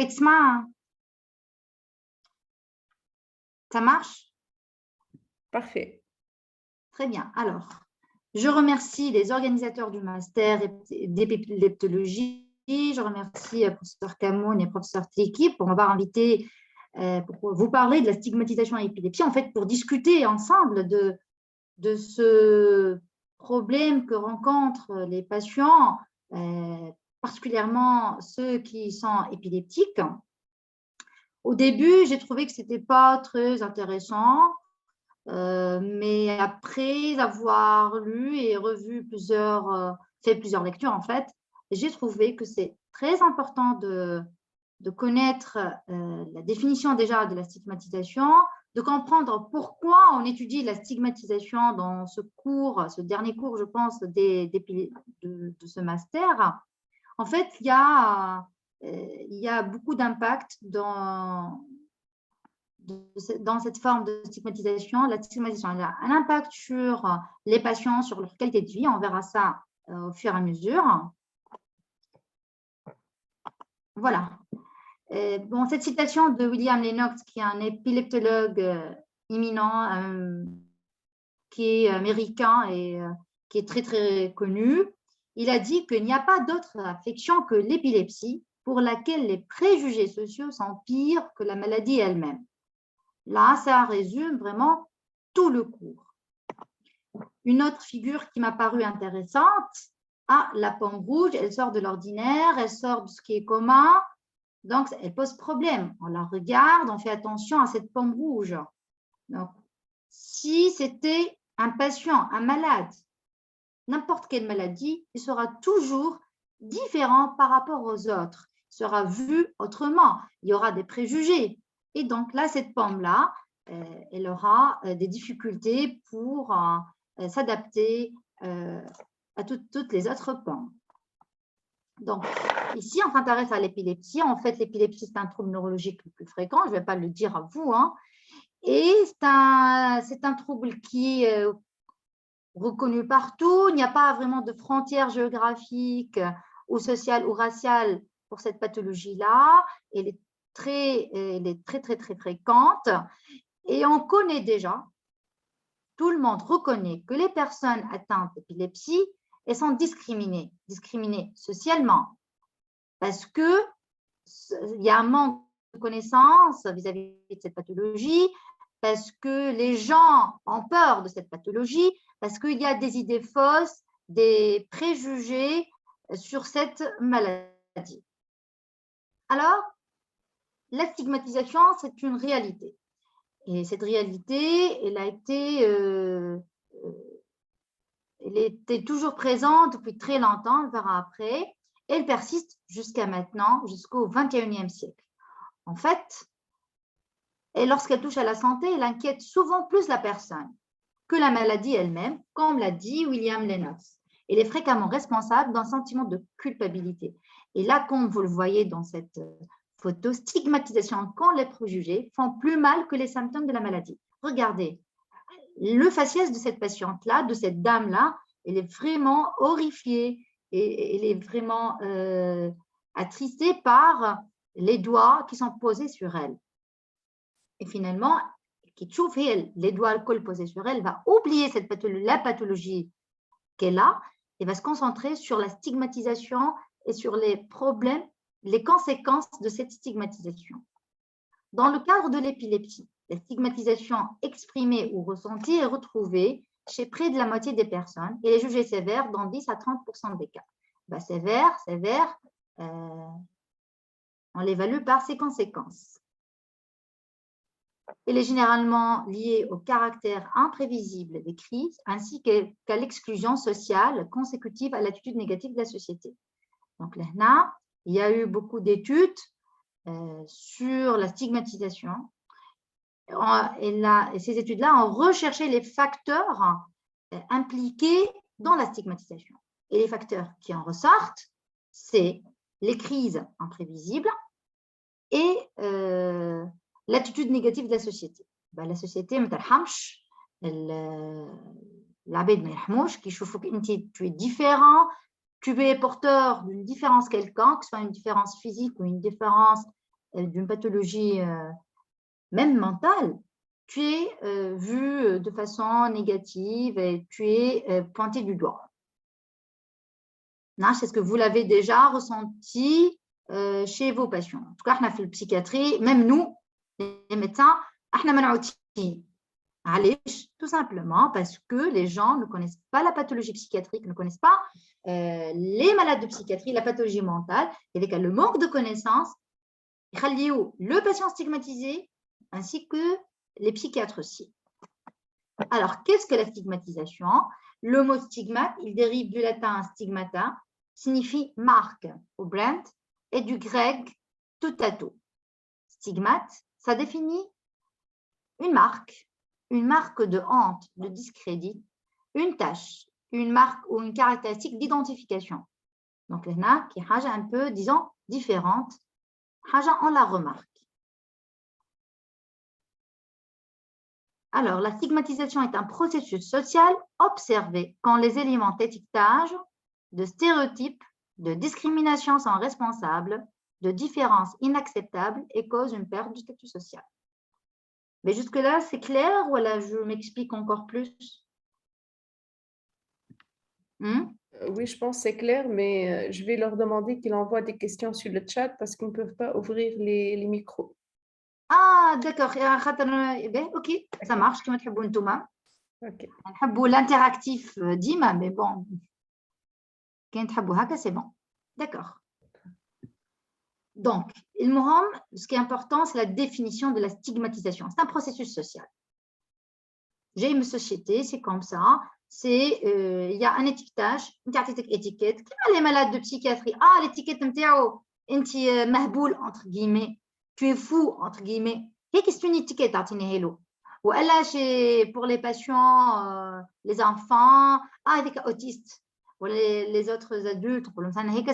يتسمع Ça marche? Parfait. Très bien. Alors, je remercie les organisateurs du master d'épileptologie. Je remercie professeur Camoun et professeur Teki pour m'avoir invité pour vous parler de la stigmatisation à l'épilepsie, en fait, pour discuter ensemble de ce problème que rencontrent les patients, particulièrement ceux qui sont épileptiques. Au début, j'ai trouvé que ce n'était pas très intéressant, mais après avoir lu et revu fait plusieurs lectures, en fait, j'ai trouvé que c'est très important de connaître la définition déjà de la stigmatisation, de comprendre pourquoi on étudie la stigmatisation dans ce cours, ce dernier cours, je pense, de ce master. En fait, il y a beaucoup d'impact dans cette forme de stigmatisation. La stigmatisation elle a un impact sur les patients, sur leur qualité de vie. On verra ça au fur et à mesure. Voilà. Bon, cette citation de William Lennox, qui est un épileptologue éminent, qui est américain et qui est très, très connu, il a dit qu'il n'y a pas d'autre affection que l'épilepsie pour laquelle les préjugés sociaux sont pires que la maladie elle-même. Là, ça résume vraiment tout le cours. Une autre figure qui m'a paru intéressante, la pomme rouge, elle sort de l'ordinaire, elle sort de ce qui est commun, donc elle pose problème. On la regarde, on fait attention à cette pomme rouge. Donc, si c'était un patient, un malade, n'importe quelle maladie, il sera toujours différent par rapport aux autres. Il sera vu autrement. Il y aura des préjugés. Et donc là, cette pomme-là, elle aura des difficultés pour s'adapter à toutes les autres pommes. Donc, ici, on s'intéresse à l'épilepsie. En fait, l'épilepsie, c'est un trouble neurologique le plus fréquent. Je ne vais pas le dire à vous. Et c'est un trouble qui est reconnu partout. Il n'y a pas vraiment de frontières géographiques ou sociales ou raciales pour cette pathologie-là. Elle est très, très, très fréquente. Et on connaît déjà, tout le monde reconnaît que les personnes atteintes d'épilepsie, elles sont discriminées socialement parce qu'il y a un manque de connaissances vis-à-vis de cette pathologie, parce que les gens ont peur de cette pathologie, parce qu'il y a des idées fausses, des préjugés sur cette maladie. Alors, la stigmatisation, c'est une réalité. Et cette réalité, elle était toujours présente depuis très longtemps, on le verra après. Elle persiste jusqu'à maintenant, jusqu'au XXIe siècle. En fait, et lorsqu'elle touche à la santé, elle inquiète souvent plus la personne que la maladie elle-même, comme l'a dit William Lennox. Elle est fréquemment responsable d'un sentiment de culpabilité. Et là, comme vous le voyez dans cette photo, stigmatisation quand les préjugés font plus mal que les symptômes de la maladie. Regardez, le faciès de cette patiente-là, de cette dame-là, elle est vraiment horrifiée et elle est vraiment attristée par les doigts qui sont posés sur elle. Et finalement, les doigts alcool posés sur elle, va oublier la pathologie qu'elle a et va se concentrer sur la stigmatisation et sur les problèmes, les conséquences de cette stigmatisation. Dans le cadre de l'épilepsie, la stigmatisation exprimée ou ressentie est retrouvée chez près de la moitié des personnes et est jugée sévère dans 10 à 30% des cas. Sévère, on l'évalue par ses conséquences. Elle est généralement liée au caractère imprévisible des crises ainsi qu'à l'exclusion sociale consécutive à l'attitude négative de la société. Donc là, il y a eu beaucoup d'études sur la stigmatisation et ces études-là ont recherché les facteurs impliqués dans la stigmatisation. Et les facteurs qui en ressortent, c'est les crises imprévisibles et l'attitude négative de la société. La société, l'abed ma yahmouch, qui choufou que tu es différent, tu es porteur d'une différence quelconque, que ce soit une différence physique ou une différence d'une pathologie même mentale, tu es vu de façon négative et tu es pointé du doigt. Est-ce que vous l'avez déjà ressenti chez vos patients? En tout cas, on a fait la psychiatrie, même nous, les médecins, on a tout simplement parce que les gens ne connaissent pas la pathologie psychiatrique, ne connaissent pas les malades de psychiatrie, la pathologie mentale, et avec le manque de connaissances, le patient stigmatisé ainsi que les psychiatres aussi. Alors, qu'est-ce que la stigmatisation? Le mot stigmate, il dérive du latin stigmata, signifie marque ou brand, et du grec tout. Stigmate, ça définit une marque de honte, de discrédit, une tâche, une marque ou une caractéristique d'identification. Donc, là, qui est un peu, disons, différente, on la remarque. Alors, la stigmatisation est un processus social observé quand les éléments d'étiquetage, de stéréotypes, de discrimination sont responsables, de différences inacceptables et causent une perte du statut social. Mais jusque-là, c'est clair ou là, je m'explique encore plus? Oui, je pense que c'est clair, mais je vais leur demander qu'ils envoient des questions sur le chat parce qu'ils ne peuvent pas ouvrir les micros. Ah, d'accord. Ok, ça marche. Comme tu veux, l'interactif dima, mais bon. C'est bon. D'accord. Donc, ce qui est important, c'est la définition de la stigmatisation. C'est un processus social. J'ai une société, c'est comme ça. Il y a un étiquetage, une étiquette. Qui a les malades de psychiatrie? Ah, l'étiquette MTAO, inti mahboul, entre guillemets. Tu es fou, entre guillemets. C'est une étiquette, ou là, pour les patients, les enfants, avec autistes, ou les autres adultes,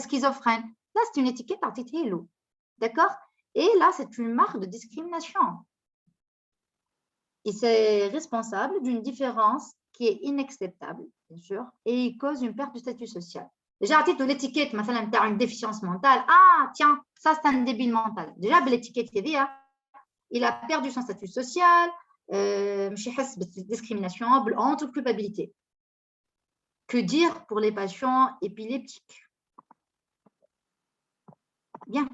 schizophrènes. Là, c'est une étiquette, d'accord? Et là, c'est une marque de discrimination. Et c'est responsable d'une différence qui est inacceptable, bien sûr, et il cause une perte du statut social. Déjà, à titre de l'étiquette, tu as une déficience mentale. Ah, tiens, ça, c'est un débile mental. Déjà, l'étiquette, il a perdu son statut social, discrimination, honte ou culpabilité. Que dire pour les patients épileptiques? Bien.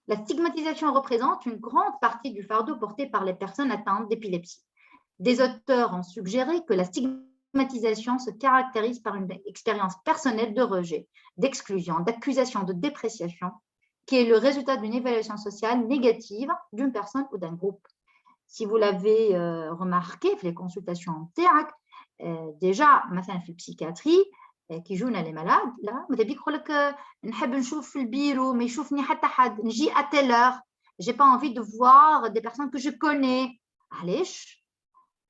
La stigmatisation représente une grande partie du fardeau porté par les personnes atteintes d'épilepsie. Des auteurs ont suggéré que la stigmatisation se caractérise par une expérience personnelle de rejet, d'exclusion, d'accusation, de dépréciation, qui est le résultat d'une évaluation sociale négative d'une personne ou d'un groupe. Si vous l'avez remarqué, les consultations en théâtre, déjà, مثلا في psychiatrie, qui jouent les malades, là, mais يقول لك نحب نشوف في البيرو ما يشوفني حتى حد نجي à telle heure, j'ai pas envie de voir des personnes que je connais. علاش؟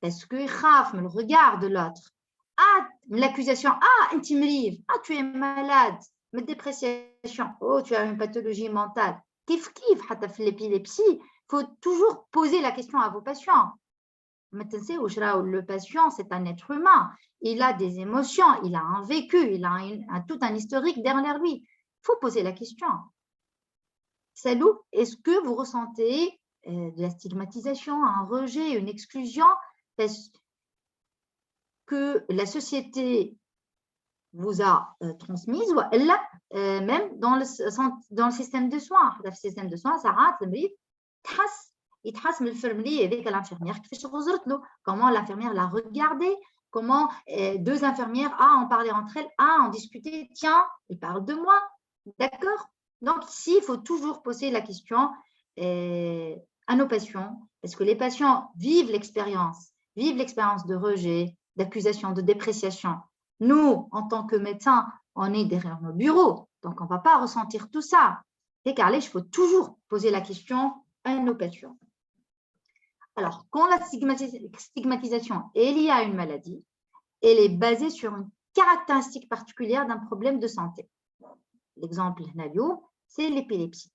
parce que يخاف من le regard de l'autre. Ah, l'accusation, ah, انت مريض, ah, tu es malade, mais dépréciation, oh, tu as une pathologie mentale. كيف حتى في l'épilepsie, il faut toujours poser la question à vos patients. Le patient, c'est un être humain. Il a des émotions, il a un vécu, il a tout un historique derrière lui. Il faut poser la question. Salou, est-ce que vous ressentez de la stigmatisation, un rejet, une exclusion parce que la société vous a transmise ou elle, même dans le système de soins? Le système de soins, ça rate, il trace l'infirmier avec l'infirmière qui fait comment l'infirmière l'a regardé, comment deux infirmières ont parlé entre elles, ont discuté, tiens, il parle de moi, d'accord? Donc ici, il faut toujours poser la question à nos patients, parce que les patients vivent l'expérience de rejet, d'accusation, de dépréciation. Nous, en tant que médecins, on est derrière nos bureaux, donc on ne va pas ressentir tout ça. Et car il faut toujours poser la question à nos patients. Alors, quand la stigmatisation est liée à une maladie, elle est basée sur une caractéristique particulière d'un problème de santé. L'exemple, c'est l'épilepsie.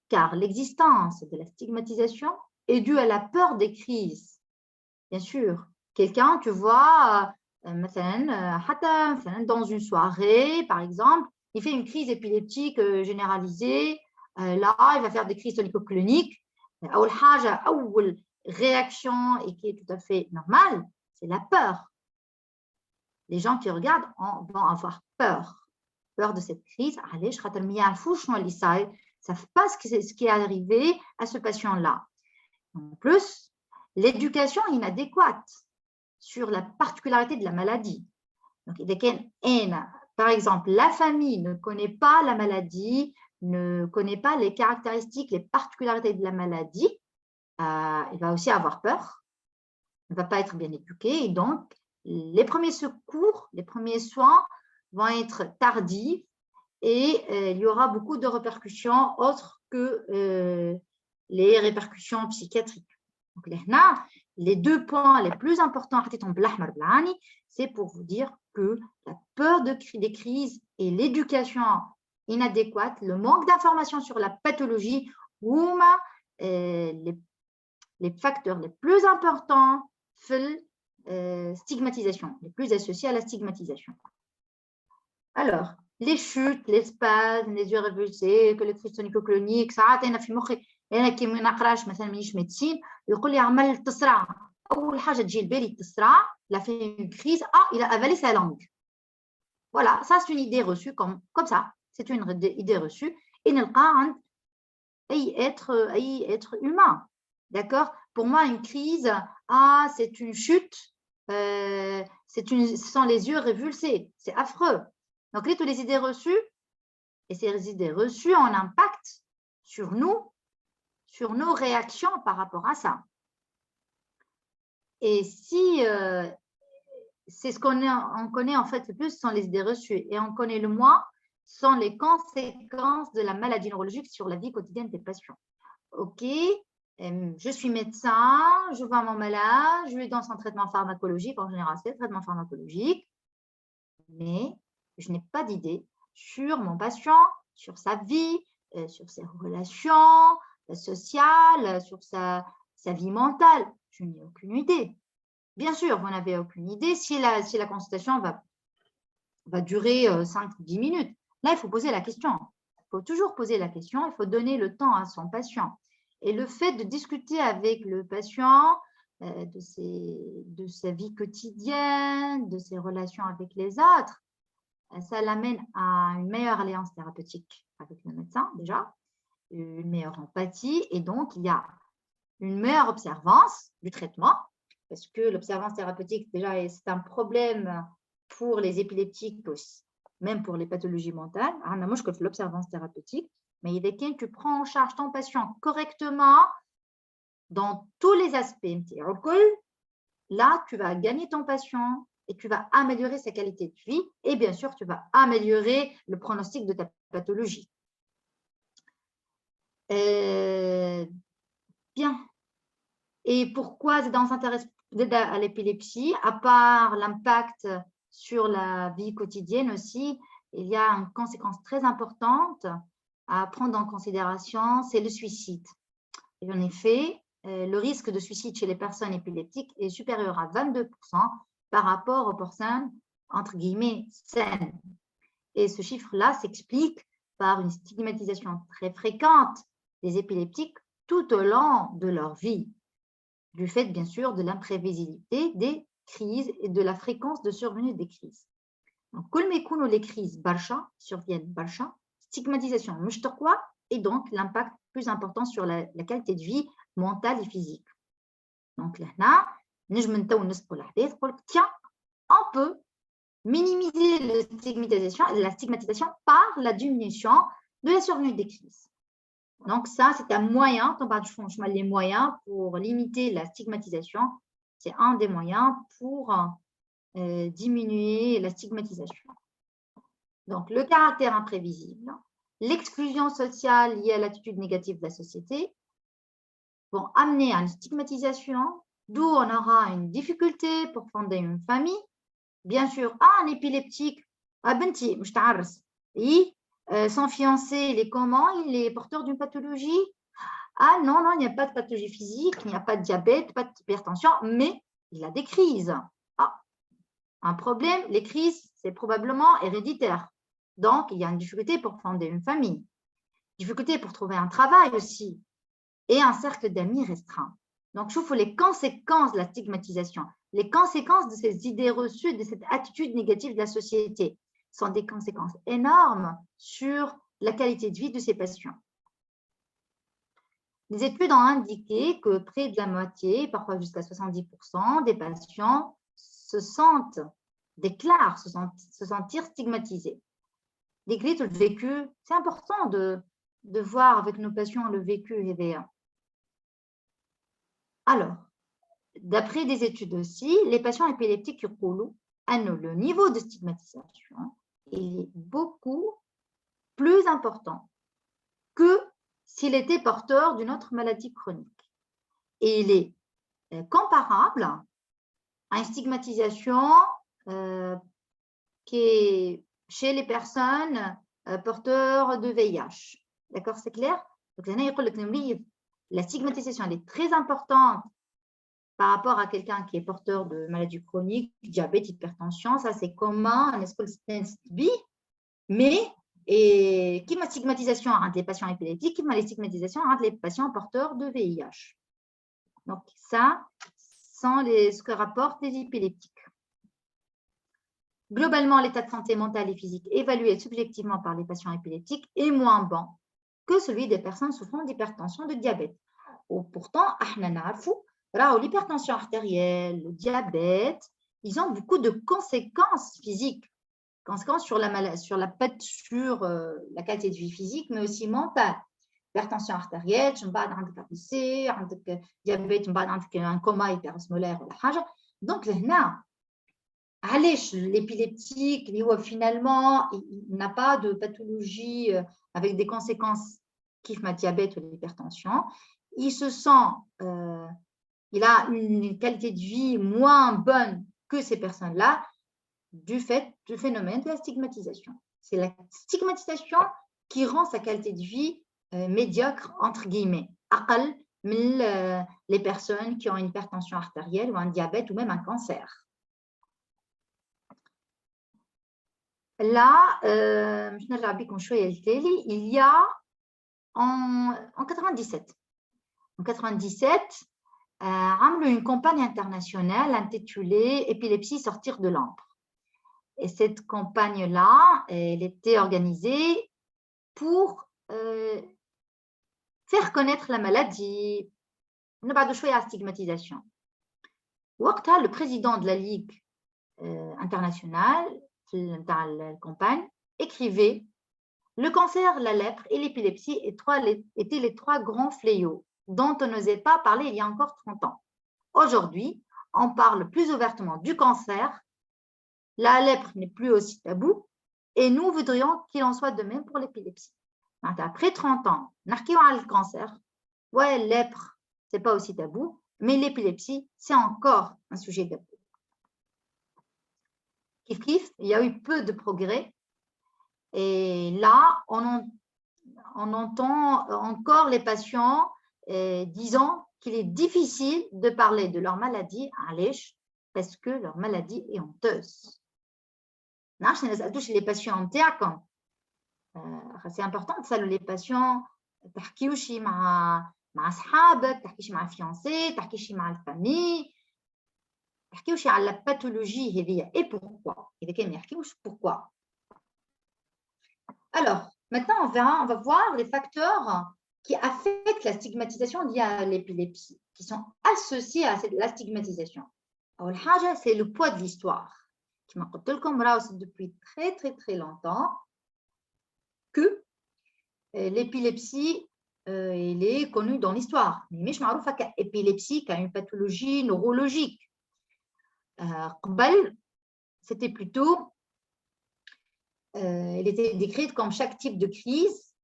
Car l'existence de la stigmatisation est due à la peur des crises. Bien sûr, quelqu'un, tu vois, dans une soirée, par exemple, il fait une crise épileptique généralisée, là, il va faire des crises tonico-cloniques. La réaction et qui est tout à fait normale, c'est la peur. Les gens qui regardent vont avoir peur de cette crise. Allez, je ne savent pas ce qui est arrivé à ce patient-là. En plus, l'éducation inadéquate sur la particularité de la maladie. Donc, par exemple, la famille ne connaît pas la maladie, ne connaît pas les caractéristiques, les particularités de la maladie, il va aussi avoir peur, il ne va pas être bien éduqué. Et donc, les premiers secours, les premiers soins vont être tardifs et il y aura beaucoup de répercussions autres que les répercussions psychiatriques. Donc, les 2 points les plus importants, c'est pour vous dire que la peur des crises et l'éducation inadéquate, le manque d'informations sur la pathologie, les facteurs les plus importants stigmatisation, les plus associés à la stigmatisation. Alors, les chutes, les spasmes, les yeux révulsés, que les crises tonico-cloniques, ça a في مخي انا كي ما نقراش مثلا مانيش médecine يقول لي عمل التصرع اول حاجه تجي لبالي التصرع لا في une crise il a avalé sa langue. Voilà, ça c'est une idée reçue comme ça, c'est une idée reçue et نلقى عند اي être humain. D'accord? Pour moi, une crise, c'est une chute, ce sont les yeux révulsés, c'est affreux. Donc, toutes les idées reçues, et ces idées reçues ont un impact sur nous, sur nos réactions par rapport à ça. Et si c'est ce qu'on connaît en fait le plus, sont les idées reçues, et on connaît le moins, sont les conséquences de la maladie neurologique sur la vie quotidienne des patients. Ok, je suis médecin, je vois mon malade, je lui donne son traitement pharmacologique, en général c'est le traitement pharmacologique, mais je n'ai pas d'idée sur mon patient, sur sa vie, sur ses relations sociales, sur sa vie mentale. Je n'ai aucune idée. Bien sûr, vous n'avez aucune idée si la consultation va durer 5-10 minutes. Là, il faut poser la question. Il faut toujours poser la question, il faut donner le temps à son patient. Et le fait de discuter avec le patient de sa vie quotidienne, de ses relations avec les autres, ça l'amène à une meilleure alliance thérapeutique avec le médecin déjà, une meilleure empathie et donc il y a une meilleure observance du traitement parce que l'observance thérapeutique déjà c'est un problème pour les épileptiques aussi, même pour les pathologies mentales. Moi je fais l'observance thérapeutique, mais il est que tu prends en charge ton patient correctement dans tous les aspects. Là, tu vas gagner ton patient et tu vas améliorer sa qualité de vie et bien sûr, tu vas améliorer le pronostic de ta pathologie. Bien. Et pourquoi on s'intéresse à l'épilepsie? À part l'impact sur la vie quotidienne aussi, il y a une conséquence très importante à prendre en considération, c'est le suicide. Et en effet, le risque de suicide chez les personnes épileptiques est supérieur à 22% par rapport aux personnes, entre guillemets, saines. Et ce chiffre-là s'explique par une stigmatisation très fréquente des épileptiques tout au long de leur vie, du fait, bien sûr, de l'imprévisibilité des crises et de la fréquence de survenue des crises. Donc, les crises surviennent barcha, stigmatisation mouchtorquois et donc l'impact plus important sur la qualité de vie mentale et physique. Donc là, tiens, on peut minimiser la stigmatisation par la diminution de la survenue des crises. Donc ça, c'est un moyen, les moyens pour limiter la stigmatisation, c'est un des moyens pour diminuer la stigmatisation. Donc, le caractère imprévisible, l'exclusion sociale liée à l'attitude négative de la société vont amener à une stigmatisation, d'où on aura une difficulté pour fonder une famille. Bien sûr, un épileptique, son fiancé, il est comment? Il est porteur d'une pathologie? Ah non, il n'y a pas de pathologie physique, il n'y a pas de diabète, pas d'hypertension, mais il a des crises. Un problème, les crises, c'est probablement héréditaire. Donc, il y a une difficulté pour fonder une famille. difficulté pour trouver un travail aussi, et un cercle d'amis restreint. Donc, je trouve les conséquences de la stigmatisation, les conséquences de ces idées reçues, de cette attitude négative de la société, sont des conséquences énormes sur la qualité de vie de ces patients. Les études ont indiqué que près de la moitié, parfois jusqu'à 70% des patients déclarent se sentir stigmatisés. Décrire le vécu, c'est important de voir avec nos patients le vécu. Alors, d'après des études aussi, les patients épileptiques le niveau de stigmatisation est beaucoup plus important que s'il était porteur d'une autre maladie chronique. Et il est comparable à une stigmatisation qui est chez les personnes porteurs de VIH. D'accord, c'est clair? Donc, la stigmatisation elle est très importante par rapport à quelqu'un qui est porteur de maladies chroniques, diabète, hypertension, ça c'est commun, mais qui m'a stigmatisation entre les patients épileptiques, qui m'a les stigmatisations entre les patients porteurs de VIH. Donc, ça sont ce que rapportent les épileptiques. Globalement, l'état de santé mentale et physique évalué subjectivement par les patients épileptiques est moins bon que celui des personnes souffrant d'hypertension, de diabète. Pourtant, l'hypertension artérielle, le diabète, ils ont beaucoup de conséquences physiques, conséquences sur la qualité de vie physique, mais aussi mentale. L'hypertension artérielle, diabète, un coma hyperosmolaire. Donc, là, l'épileptique, finalement, il n'a pas de pathologie avec des conséquences qui font le diabète ou l'hypertension. Il se sent, il a une qualité de vie moins bonne que ces personnes-là du fait du phénomène de la stigmatisation. C'est la stigmatisation qui rend sa qualité de vie médiocre, entre guillemets, les personnes qui ont une hypertension artérielle ou un diabète ou même un cancer. Là, il y a en 97. En 97, une campagne internationale intitulée « Épilepsie, sortir de l'ombre ». Et cette campagne-là, elle était organisée pour faire connaître la maladie, ne pas de choix à la stigmatisation. Le président de la Ligue internationale, dans la campagne, écrivait « Le cancer, la lèpre et l'épilepsie étaient les trois grands fléaux dont on n'osait pas parler il y a encore 30 ans. Aujourd'hui, on parle plus ouvertement du cancer, la lèpre n'est plus aussi tabou et nous voudrions qu'il en soit de même pour l'épilepsie. » Après 30 ans, le cancer, ouais, lèpre, ce n'est pas aussi tabou, mais l'épilepsie, c'est encore un sujet tabou. Il y a eu peu de progrès et là, on entend encore les patients disant qu'il est difficile de parler de leur maladie parce que leur maladie est honteuse. Les patients, c'est important de saluer les patients, تحكيوشي مع أصحابك، تحكيش مع fiancé, تحكيش مع الفامille. تحكيوش على la pathologie هذه et pourquoi. إذا كان ما يحكيوش pourquoi. Alors, maintenant, on va voir les facteurs qui affectent la stigmatisation liée à l'épilepsie, qui sont associés à la stigmatisation. Alors, c'est le poids de l'histoire. Qui m'a dit depuis très, très, très longtemps que l'épilepsie, elle est connue dans l'histoire. Mais je ne sais pas l'épilepsie qui a une pathologie neurologique. C'était plutôt, elle était décrite comme chaque type de crise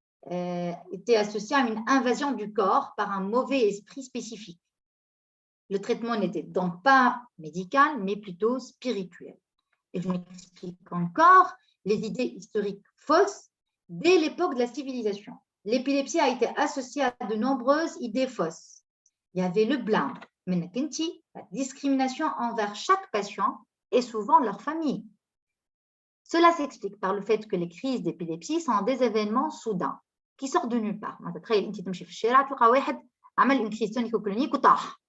était associé à une invasion du corps par un mauvais esprit spécifique. Le traitement n'était donc pas médical, mais plutôt spirituel. Et je m'explique encore les idées historiques fausses dès l'époque de la civilisation. L'épilepsie a été associée à de nombreuses idées fausses. Il y avait le blâme, la discrimination envers chaque patient et souvent leur famille. Cela s'explique par le fait que les crises d'épilepsie sont des événements soudains. qui sort de nulle part. تخيل انت تمشي في الشارع تلقى واحد عمل une crise tonico-clonique وطاح.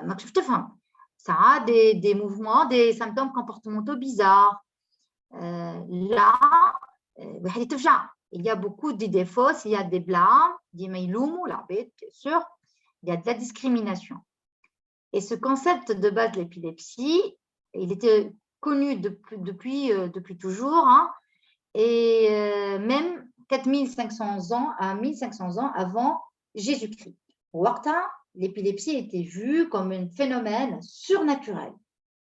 ماكش تفهم. Ça a des mouvements, des symptômes comportementaux bizarres. Là, واحد يتفجع. Il y a beaucoup d'idées fausses, il y a des blâmes, ديما يلوموا العباد, bien sûr. Il y a de la discrimination. Et ce concept de base de l'épilepsie, il était connu depuis toujours, hein, et même 4500 ans à 1500 ans avant Jésus-Christ. وقتها, l'épilepsie était vue comme un phénomène surnaturel,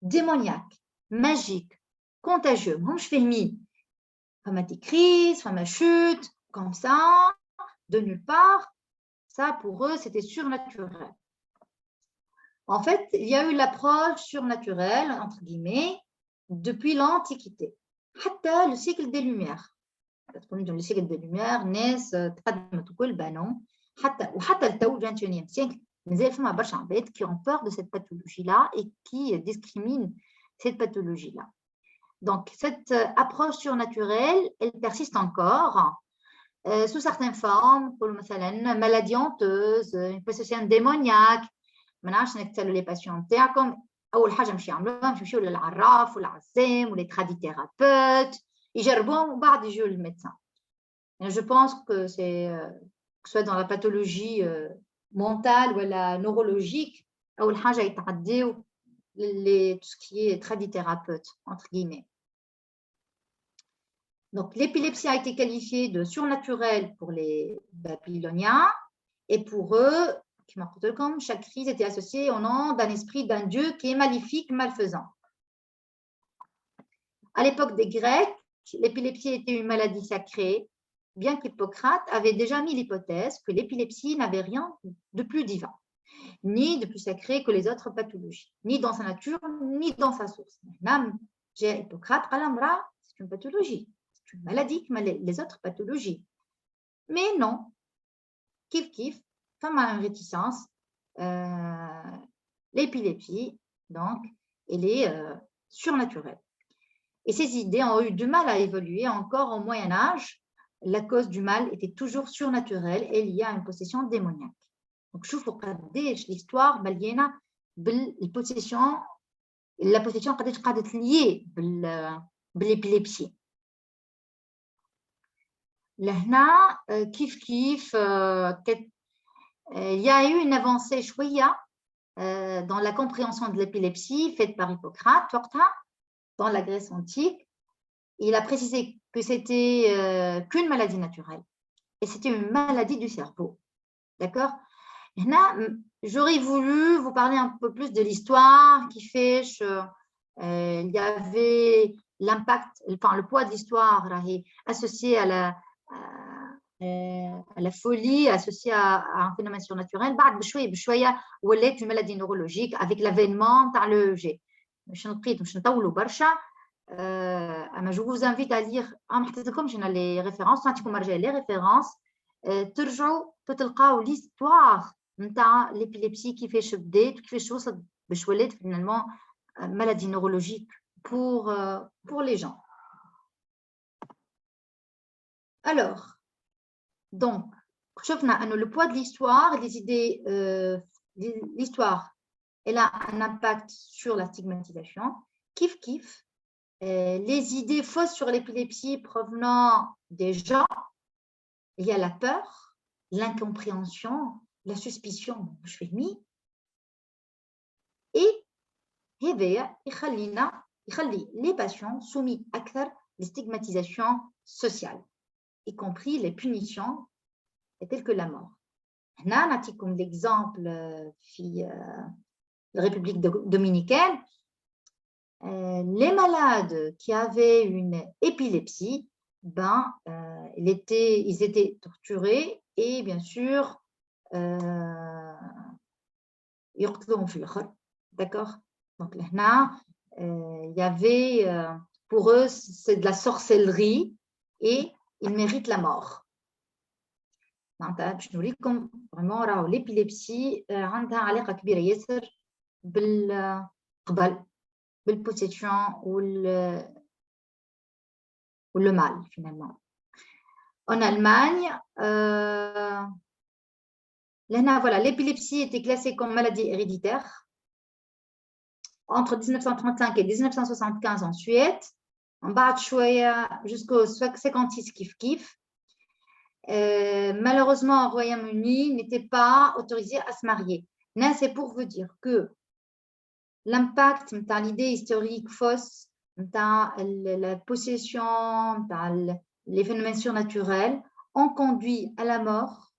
démoniaque, magique, contagieux. ماهمش فاهمين. فما des crises, فما chute, comme ça, de nulle part. Ça, pour eux, c'était surnaturel. En fait, il y a eu l'approche surnaturelle, entre guillemets, depuis l'Antiquité. حتى le siècle des Lumières. Dans le siècle des Lumières, ناس تقدمت وكل بانوا وحتى التو 21e siècle, مازال فما برشا عباد qui ont peur de cette pathologie-là et qui discriminent cette pathologie-là. Donc, cette approche surnaturelle, elle persiste encore sous certaines formes, comme مثلا maladie honteuse, une possession démoniaque. ما نعرفش نكتسلوا لي باسيون نتاعكم. اول حاجه مش يعملوها مش يمشيوا للعراف والعزام ولا ترادي ثيرابيوت يجربوهم ومن بعد يجوا للميدسان. Je pense que c'est que ce soit dans la pathologie mentale ou la neurologique, اول حاجه يتعديوا tout ce qui est tradithérapeute entre guillemets. Donc l'épilepsie a été qualifiée de surnaturelle pour les babyloniens et pour eux, comme chaque crise était associée au nom d'un esprit d'un dieu qui est maléfique, malfaisant. À l'époque des Grecs, l'épilepsie était une maladie sacrée, bien qu'Hippocrate avait déjà mis l'hypothèse que l'épilepsie n'avait rien de plus divin, ni de plus sacré que les autres pathologies, ni dans sa nature, ni dans sa source. Même Hippocrate, c'est une pathologie, c'est une maladie comme les autres pathologies. Mais non, kif, femme a une réticence, l'épilepsie, donc, elle est surnaturelle. Et ces idées ont eu du mal à évoluer encore au Moyen-Âge. La cause du mal était toujours surnaturelle et liée à une possession démoniaque. Donc, شوفوا قداش l'histoire مليانة بالpossession, la possession قداش قاعدة liée بالépilepsie. لهنا كيف il y a eu une avancée chouïa dans la compréhension de l'épilepsie faite par Hippocrate dans la Grèce antique. Il a précisé que c'était qu'une maladie naturelle et c'était une maladie du cerveau. D'accord? J'aurais voulu vous parler un peu plus de l'histoire qui fait il y avait l'impact, enfin le poids de l'histoire associé à la folie, associée à un phénomène surnaturel. بعد بشوية ولات une maladie neurologique avec l'avènement تاع l'EEG. باش نطولوا برشا. Je vous invite à lire. ما حطيتلكمش انا لي ريفيرونس، نعطيكم مرجع لي ريفيرونس ترجعوا تلقاو ليستوار نتاع l'épilépsie كيفاش بدات وكيفاش وصلت باش ولات finalement maladie neurologique pour les gens. Alors, donc, le poids de l'histoire, les idées, l'histoire, elle a un impact sur la stigmatisation. Kif, les idées fausses sur l'épilepsie provenant des gens, il y a la peur, l'incompréhension, la suspicion, je fais mis, et يخلي les patients soumis à les stigmatisations sociales, y compris les punitions telles que la mort. هنا نعطيكم l'exemple في la République dominicaine. Les malades qui avaient une épilepsie, ils étaient torturés et bien sûr يقتلون في الآخر. D'accord? Donc là, il y avait, pour eux, c'est de la sorcellerie et ils méritent la mort. باش نوريكم vraiment راهو l'épilepsie عندها علاقة كبيرة ياسر بالقبل بالpossession ou le mal finalement. En Allemagne, voilà, l'épilepsie était classée comme maladie héréditaire entre 1935 et 1975 en Suède, en bas de Chouaya jusqu'au 56 kif. Malheureusement, au Royaume-Uni, n'était pas autorisé à se marier. Mais c'est pour vous dire que l'impact de l'idée historique fausse, de la possession, les phénomènes surnaturels ont conduit à la mort,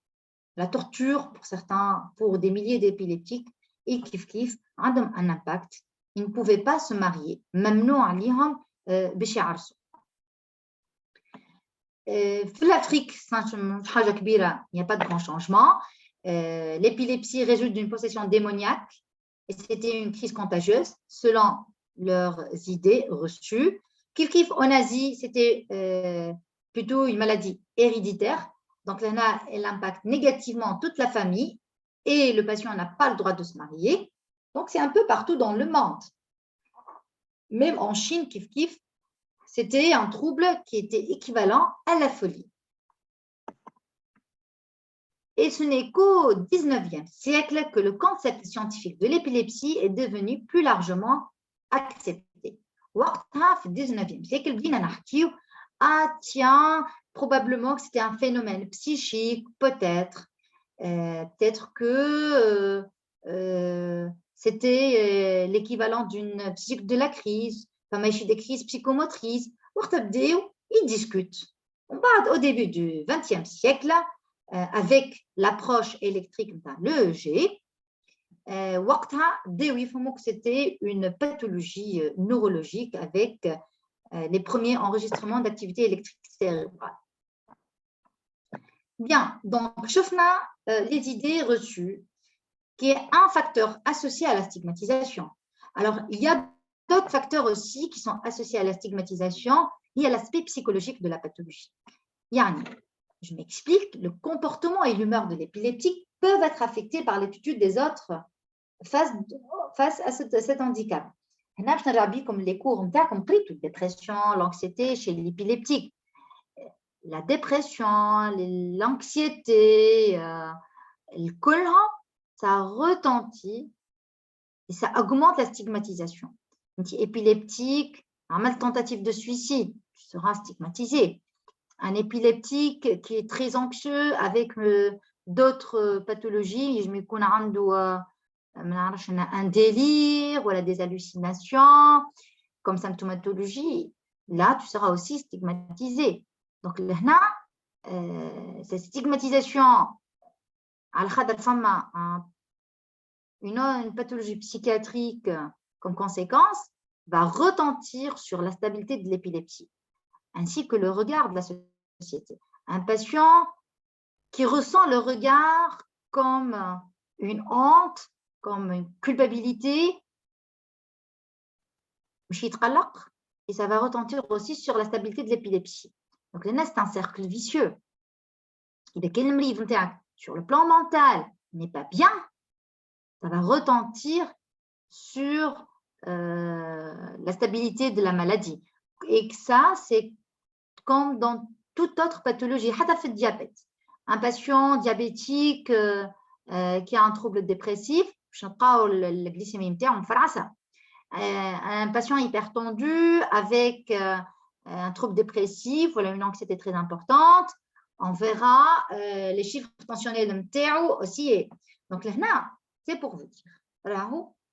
la torture pour certains, pour des milliers d'épileptiques, et kif a un impact. Ils ne pouvaient pas se marier. Mamnou aliham باش يعرسوا. في l'Afrique, حاجة كبيرة, il n'y a pas de grand changement. L'épilepsie résulte d'une possession démoniaque et c'était une crise contagieuse selon leurs idées reçues. Kif en Asie, c'était plutôt une maladie héréditaire. Donc là, elle impacte négativement toute la famille et le patient n'a pas le droit de se marier. Donc c'est un peu partout dans le monde. Même en Chine, kif, c'était un trouble qui était équivalent à la folie. Et ce n'est qu'au XIXe siècle que le concept scientifique de l'épilepsie est devenu plus largement accepté. Au XIXe siècle, tiens, probablement que c'était un phénomène psychique, peut-être. Peut-être que c'était l'équivalent d'une psychique de la crise, comme des crises psychomotrices. Ils discutent. Au début du XXe siècle, avec l'approche électrique, l'EEG, c'était une pathologie neurologique avec les premiers enregistrements d'activité électrique cérébrale. Bien, donc, les idées reçues, qui est un facteur associé à la stigmatisation. Alors, il y a d'autres facteurs aussi qui sont associés à la stigmatisation. Il y a l'aspect psychologique de la pathologie. Yani, je m'explique, le comportement et l'humeur de l'épileptique peuvent être affectés par l'attitude des autres face à cet handicap. Comme les cours, comme pris toute dépression, l'anxiété chez l'épileptique. La dépression, l'anxiété, le collant, ça retentit et ça augmente la stigmatisation. Un épileptique, un mal tentative de suicide, tu seras stigmatisé. Un épileptique qui est très anxieux avec d'autres pathologies, je me connais un délire, voilà, des hallucinations, comme symptomatologie, là, tu seras aussi stigmatisé. Donc, là, cette stigmatisation, une pathologie psychiatrique comme conséquence, va retentir sur la stabilité de l'épilepsie, ainsi que le regard de la société. Un patient qui ressent le regard comme une honte, comme une culpabilité, et ça va retentir aussi sur la stabilité de l'épilepsie. Donc, c'est un cercle vicieux. Sur le plan mental, n'est pas bien, ça va retentir sur la stabilité de la maladie. Et que ça, c'est comme dans toute autre pathologie, le diabète. Un patient diabétique qui a un trouble dépressif, un patient hypertendu avec un trouble dépressif, voilà, une anxiété très importante, on verra les chiffres tensionnels aussi. Donc là, c'est pour vous dire.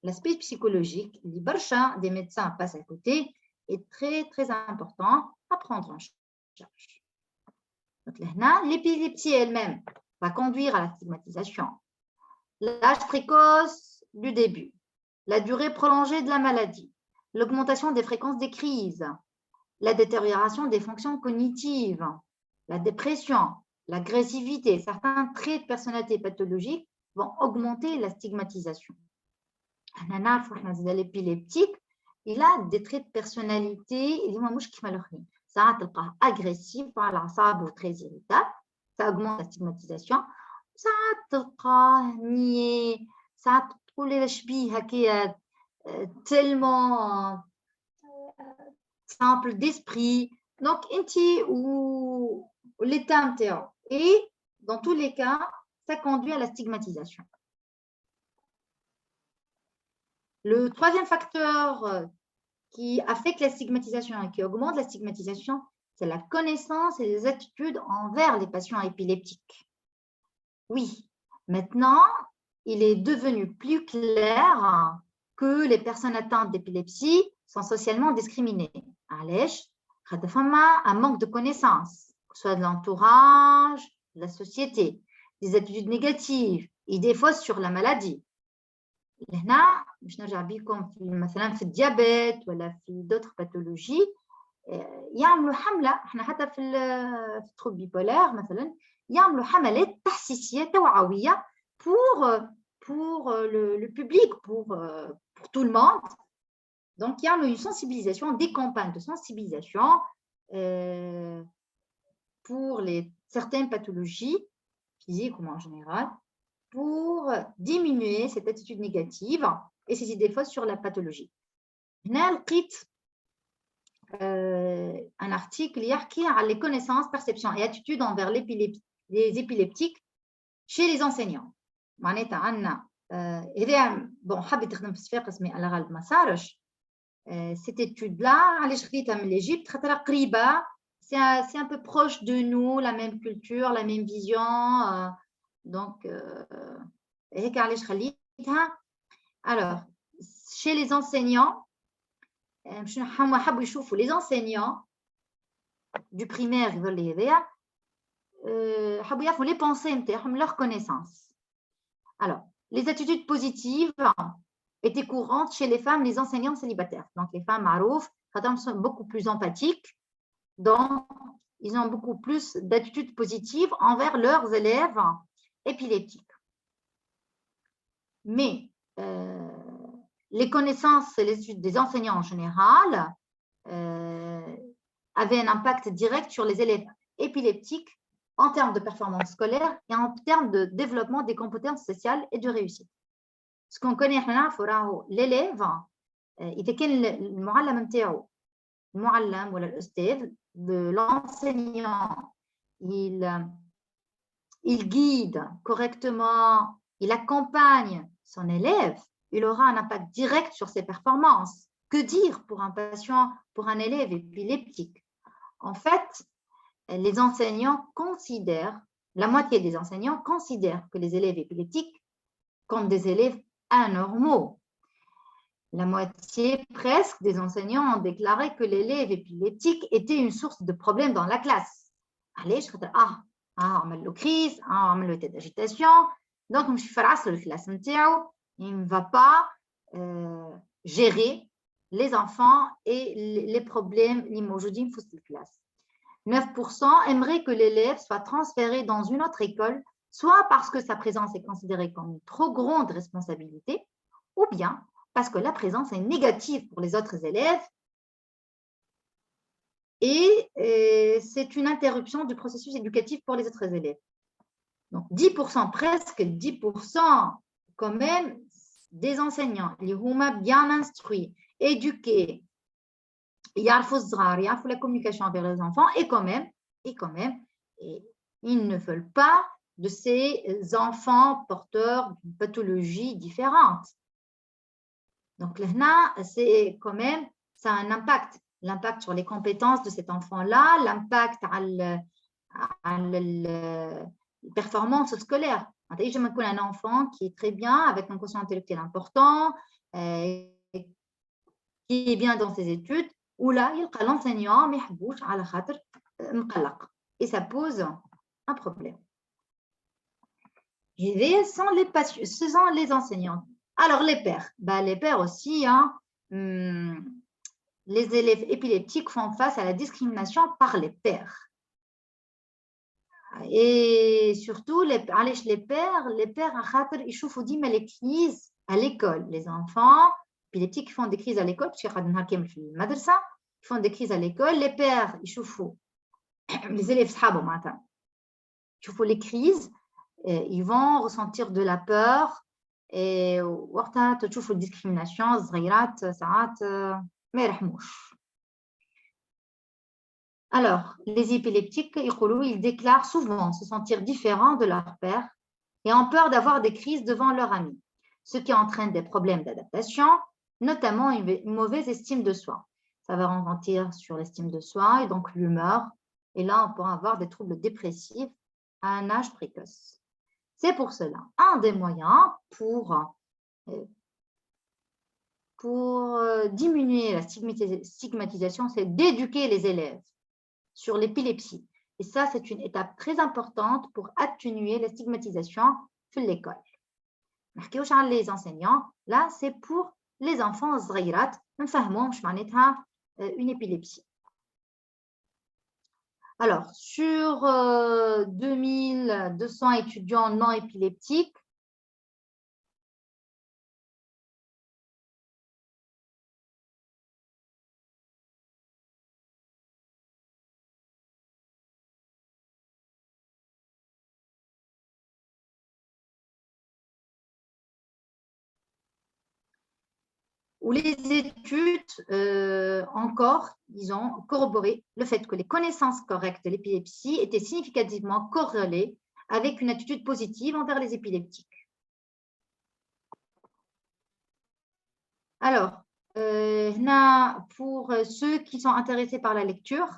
L'aspect psychologique, des médecins passent à côté, est très, très important à prendre en charge. Donc là, l'épilepsie elle-même va conduire à la stigmatisation. L'âge précoce du début, la durée prolongée de la maladie, l'augmentation des fréquences des crises, la détérioration des fonctions cognitives, la dépression, l'agressivité, certains traits de personnalité pathologique vont augmenter la stigmatisation. L'épileptique, il a des traits de personnalité, ça va agressif, très irritable, ça augmente la stigmatisation, ça va nier, ça va tellement simple d'esprit. Donc, ou l'état نتاعو. Et dans tous les cas, ça conduit à la stigmatisation. Le troisième facteur qui affecte la stigmatisation et qui augmente la stigmatisation, c'est la connaissance et les attitudes envers les patients épileptiques. Oui, maintenant, il est devenu plus clair que les personnes atteintes d'épilepsie sont socialement discriminées. علاش؟ خاطر فما un manque de connaissances, que ce soit de l'entourage, de la société, des attitudes négatives, idées fausses sur la maladie. هنا باش نرجع بكم في مثلا في الديابيت ولا في d'autres pathologies يعملوا حملة. احنا حتى في التروب بيبولار مثلا يعملوا حملات تحسيسية توعوية pour le public, pour tout le monde. Donc, il y a une sensibilisation, des campagnes de sensibilisation pour certaines pathologies physiques ou en général, pour diminuer cette attitude négative et ces idées fausses sur la pathologie. هنا لقيت un article يحكي على les connaissances, perceptions et attitudes envers les épileptiques chez les enseignants. معناتها عندنا هذا bon حبيت تخدم في صفاقس مي على غالب ما صارش. Cette étude-là, علاش خديتها من l'Égypte خاطر قريبة, c'est un peu proche de nous, la même culture, la même vision. Donc, هيك علاش خليتها. Alors, chez les enseignants, هما حبوا يشوفوا les enseignants du primaire يظل هذايا حبوا يعرفوا les pensées نتاعهم, leurs connaissances. Alors, les attitudes positives étaient courantes chez les femmes, les enseignantes célibataires. Donc, les femmes معروف خاطرهم sont beaucoup plus empathiques, donc ils ont beaucoup plus d'attitudes positives envers leurs élèves épileptiques. Mais les connaissances et les études des enseignants en général avaient un impact direct sur les élèves épileptiques en termes de performance scolaire et en termes de développement des compétences sociales et de réussite. Ce qu'on connaît maintenant, l'élève, إذا كان المعلم نتاعو المعلم ولا الأستاذ, l'enseignant, il guide correctement, il accompagne son élève, il aura un impact direct sur ses performances. Que dire pour un patient, pour un élève épileptique? En fait, les enseignants considèrent, la moitié des enseignants considèrent que les élèves épileptiques comme des élèves anormaux. La moitié presque des enseignants ont déclaré que l'élève épileptique était une source de problèmes dans la classe. Allez, je vais on a le crise, on a l'état d'agitation, donc je suis face à la classe, il ne va pas gérer les enfants et les problèmes limousines dans la classe. 9% aimeraient que l'élève soit transféré dans une autre école, soit parce que sa présence est considérée comme une trop grande responsabilité, ou bien parce que la présence est négative pour les autres élèves et c'est une interruption du processus éducatif pour les autres élèves. Donc 10%, presque 10% quand même des enseignants, les huma bien instruits, éduqués, يعرفوا la communication avec les enfants et quand même, ils ne veulent pas de ces enfants porteurs d'une pathologie différente. Donc là, c'est quand même, ça a un impact, l'impact sur les compétences de cet enfant-là, l'impact à la performance scolaire. Je me connais un enfant qui est très bien, avec un quotient intellectuel important, qui est bien dans ses études, où là, il y a l'enseignant, mais et ça pose un problème. Et ce sont les enseignants. Alors, les pères, les pères aussi, les élèves épileptiques font face à la discrimination par les pères. Et surtout, les pères, ils chauffent les crises à l'école. Les enfants épileptiques font des crises à l'école, parce ils font des crises à l'école. Les pères, ils chauffent, les élèves, ils chauffent les crises, ils vont ressentir de la peur. Et وقتها تشوفوا الديسكريميناسيون صغيرات ساعات ما يرحموش. Alors, les épileptiques, ils déclarent souvent se sentir différents de leur père et ont peur d'avoir des crises devant leurs amis, ce qui entraîne des problèmes d'adaptation, notamment une mauvaise estime de soi. Ça va ralentir sur l'estime de soi et donc l'humeur. Et là, on peut avoir des troubles dépressifs à un âge précoce. C'est pour cela, un des moyens pour diminuer la stigmatisation, c'est d'éduquer les élèves sur l'épilepsie. Et ça, c'est une étape très importante pour atténuer la stigmatisation de l'école. Les enseignants, là, c'est pour les enfants صغيرات ما نفهموهمش معناتها une épilepsie. Alors, sur 2200 étudiants non épileptiques, où les études, encore, ils ont corroboré le fait que les connaissances correctes de l'épilepsie étaient significativement corrélées avec une attitude positive envers les épileptiques. Alors, pour ceux qui sont intéressés par la lecture,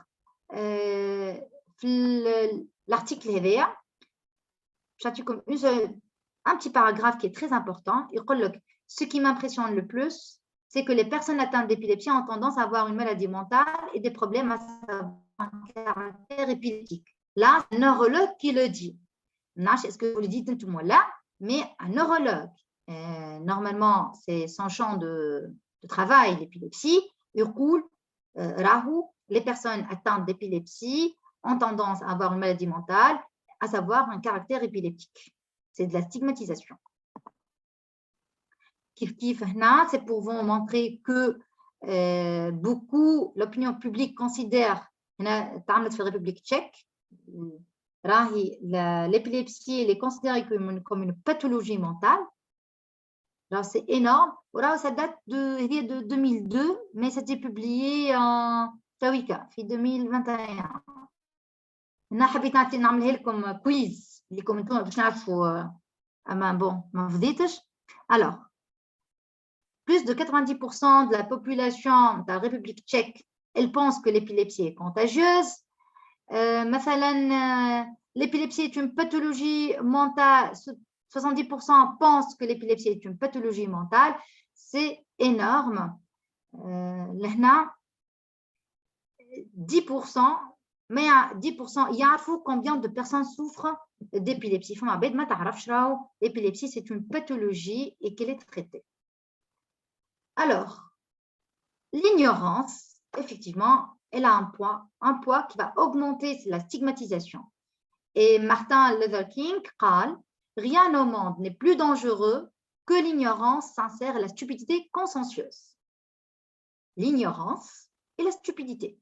l'article HVA, comme un petit paragraphe qui est très important. Ce qui m'impressionne le plus, c'est que les personnes atteintes d'épilepsie ont tendance à avoir une maladie mentale et des problèmes à un caractère épileptique. Là, un neurologue qui le dit. Est-ce que vous le dites tout le monde là? Mais un neurologue, normalement, c'est son champ de travail, l'épilepsie. Les personnes atteintes d'épilepsie ont tendance à avoir une maladie mentale, à savoir un caractère épileptique. C'est de la stigmatisation. C'est pour vous montrer que beaucoup, l'opinion publique considère, dans la République tchèque, l'épilepsie est considérée comme une pathologie mentale. C'est énorme. Ça date de 2002, mais c'était publié en 2021. أنا حبيت نعملها لكم كويز لكم انتم باش نعرفوا اما بون ما فضيتش. Alors, plus de 90% de la population de la République tchèque, elle pense que l'épilepsie est contagieuse. L'épilepsie est une pathologie mentale. 70% pensent que l'épilepsie est une pathologie mentale. C'est énorme. 10%, mais à 10%, il y a combien de personnes souffrent d'épilepsie. L'épilepsie, c'est une pathologie et qu'elle est traitée. Alors, l'ignorance, effectivement, elle a un poids qui va augmenter la stigmatisation. Et Martin Luther King dit, rien au monde n'est plus dangereux que l'ignorance sincère et la stupidité consciencieuse. L'ignorance et la stupidité.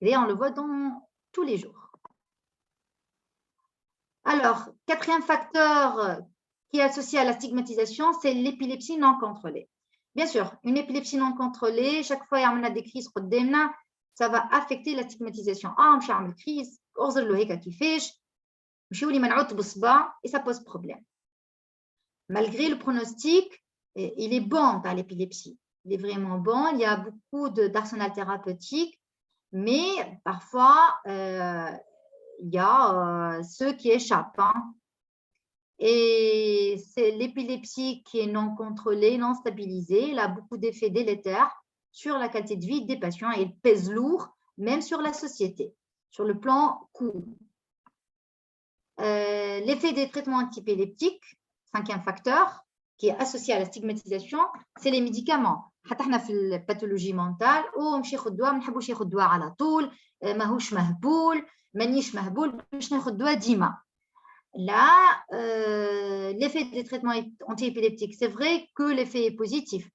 Et on le voit dans tous les jours. Alors, quatrième facteur qui est associé à la stigmatisation, c'est l'épilepsie non contrôlée. Bien sûr, une épilepsie non contrôlée, chaque fois qu'il y a des crises, ça va affecter la stigmatisation. Je vais une crise, et ça pose problème. Malgré le pronostic, il est bon dans l'épilepsie. Il est vraiment bon. Il y a beaucoup d'arsenal thérapeutique, mais parfois, il y a ceux qui échappent. Et c'est l'épilepsie qui est non contrôlée, non stabilisée. Elle a beaucoup d'effets délétères sur la qualité de vie des patients et elle pèse lourd, même sur la société, sur le plan coût. L'effet des traitements antiépileptiques, cinquième facteur, qui est associé à la stigmatisation, c'est les médicaments. حتى احنا في الباثولوجي منتال نمشي ناخذ دواء ما نحبوش ياخذ دواء على طول ماهوش مهبول مانيش مهبول باش ناخذ دواء ديما. Là, l'effet des traitements antiépileptiques, c'est vrai que l'effet est positif.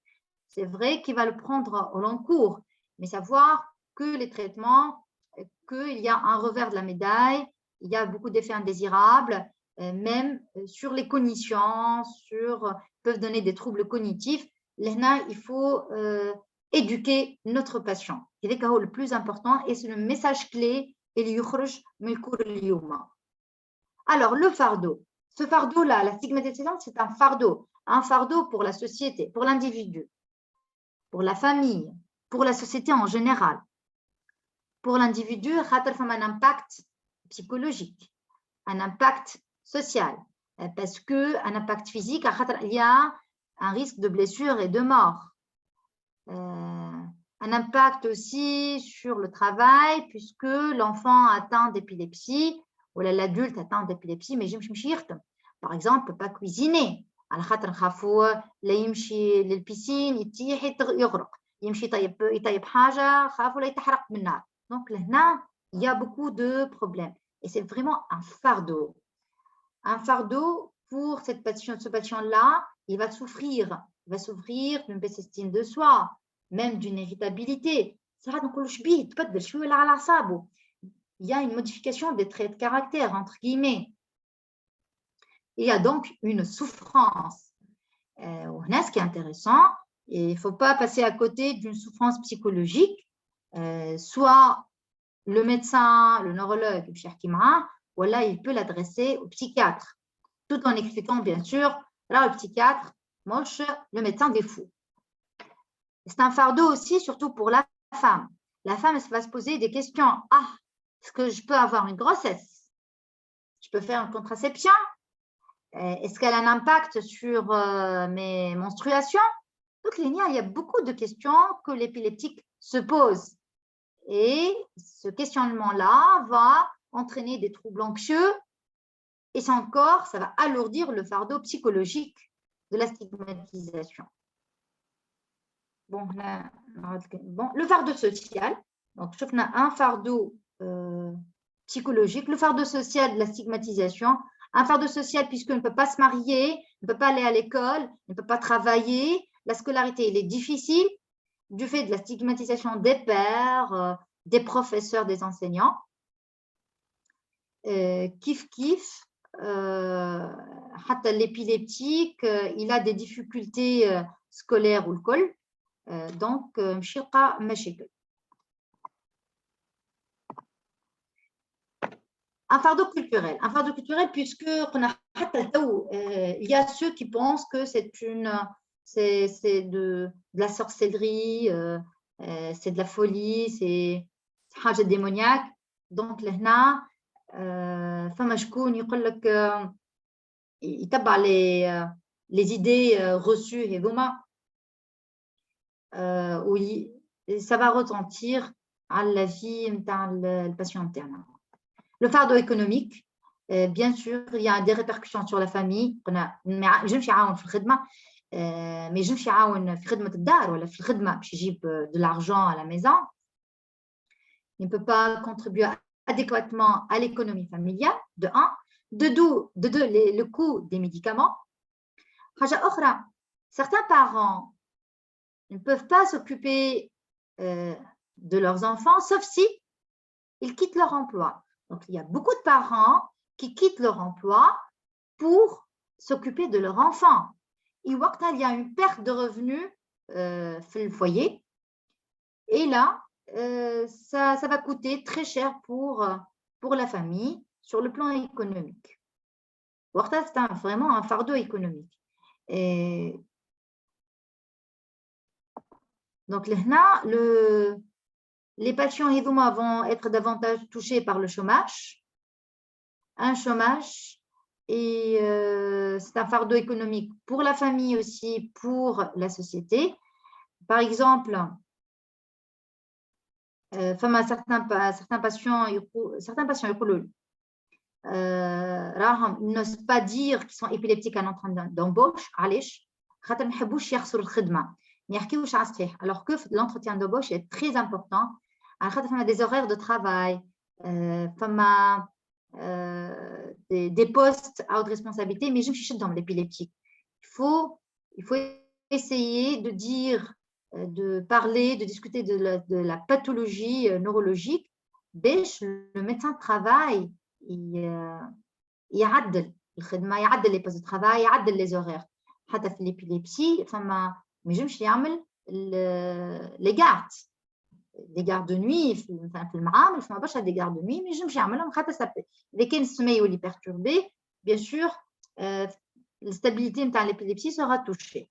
C'est vrai qu'il va le prendre au long cours, mais savoir que les traitements, qu'il y a un revers de la médaille, il y a beaucoup d'effets indésirables, même sur les cognitions, peuvent donner des troubles cognitifs. Là, il faut éduquer notre patient. هذاك هو le plus important et c'est le message clé اللي يخرج من الكور اليوم. Alors le fardeau, ce fardeau là, la stigmatisation, c'est un fardeau pour la société, pour l'individu, pour la famille, pour la société en général. Pour l'individu, il y a un impact psychologique, un impact social, parce qu'un impact physique, il y a un risque de blessure et de mort. Un impact aussi sur le travail, puisque l'enfant atteint d'épilepsie, ou l'adulte atteint d'épilepsie, mais je me par exemple, ne peut pas cuisiner. على خاطر نخافوا لا يمشي للبيسين يتيح يغرق، يمشي يطيب حاجة خافوا لا يتحرق بالنار. Donc là, il y a beaucoup de problèmes. Et c'est vraiment un fardeau. Un fardeau pour ce patient-là, il va souffrir d'une baisse estime de soi, même d'une irritabilité. Il y a une modification des traits de caractère, entre guillemets. Il y a donc une souffrance. Ce qui est intéressant, il ne faut pas passer à côté d'une souffrance psychologique. Soit le médecin, le neurologue, ou là, il peut l'adresser au psychiatre, tout en expliquant, bien sûr, là, le psychiatre, le médecin des fous. C'est un fardeau aussi, surtout pour la femme. La femme va se poser des questions. Ah, est-ce que je peux avoir une grossesse? Je peux faire une contraception? Est-ce qu'elle a un impact sur mes menstruations? Donc, il y a beaucoup de questions que l'épileptique se pose. Et ce questionnement-là va entraîner des troubles anxieux et ça encore, ça va alourdir le fardeau psychologique de la stigmatisation. Bon, le fardeau social. Donc, je trouve un fardeau psychologique, le fardeau social de la stigmatisation. Un fardeau social puisqu'on ne peut pas se marier, ne peut pas aller à l'école, ne peut pas travailler. La scolarité, elle est difficile du fait de la stigmatisation des pères, des professeurs, des enseignants. Kif, l'épileptique, il a des difficultés scolaires ou le col. Donc, مشيقة مشاكل. Un fardeau culturel puisque il y a ceux qui pensent que c'est de la sorcellerie, c'est de la folie, c'est حاجة démoniaque. Donc لهنا فما شكون يقول لك يتبع les idées reçues هذوما oui, ça va retentir à la vie de le patient interne. Le fardeau économique, bien sûr, il y a des répercussions sur la famille. Je نمشي عاون في الخدمة mais je نمشي عاون في خدمة الدار ولا في الخدمة باش يجيب de l'argent à la maison. Il ne peut pas contribuer adéquatement à l'économie familiale, de un. De deux, le coût des médicaments. حاجة أخرى, certains parents ne peuvent pas s'occuper de leurs enfants, sauf si ils quittent leur emploi. Donc, il y a beaucoup de parents qui quittent leur emploi pour s'occuper de leur enfant. Et il y a une perte de revenus dans le foyer. Et là, ça va coûter très cher pour la famille sur le plan économique. C'est vraiment un fardeau économique. Et donc, là, les patients vont être davantage touchés par le chômage. Un chômage, et c'est un fardeau économique pour la famille aussi, pour la société. Par exemple, certains patients ils n'osent pas dire qu'ils sont épileptiques à l'entrée d'embauche. Alors que l'entretien d'embauche est très important. Il y a des horaires de travail, des postes à haute responsabilité, mais je me suis dans l'épileptique. Il faut essayer de dire, de parler, de discuter de la pathologie neurologique. Le médecin de travail, يعدل الخدمة, يعدل les postes de travail, يعدل les horaires. حتى في l'épilepsie, ما ينجمش يعمل les gardes. des gardes de nuit, enfin, في المعامل ما باش des gardes de nuit, mais je نمشي نعملهم خاطر ça إذا كان السمع يولي perturbé, bien sûr, la stabilité نتاع l'épilepsie sera touchée.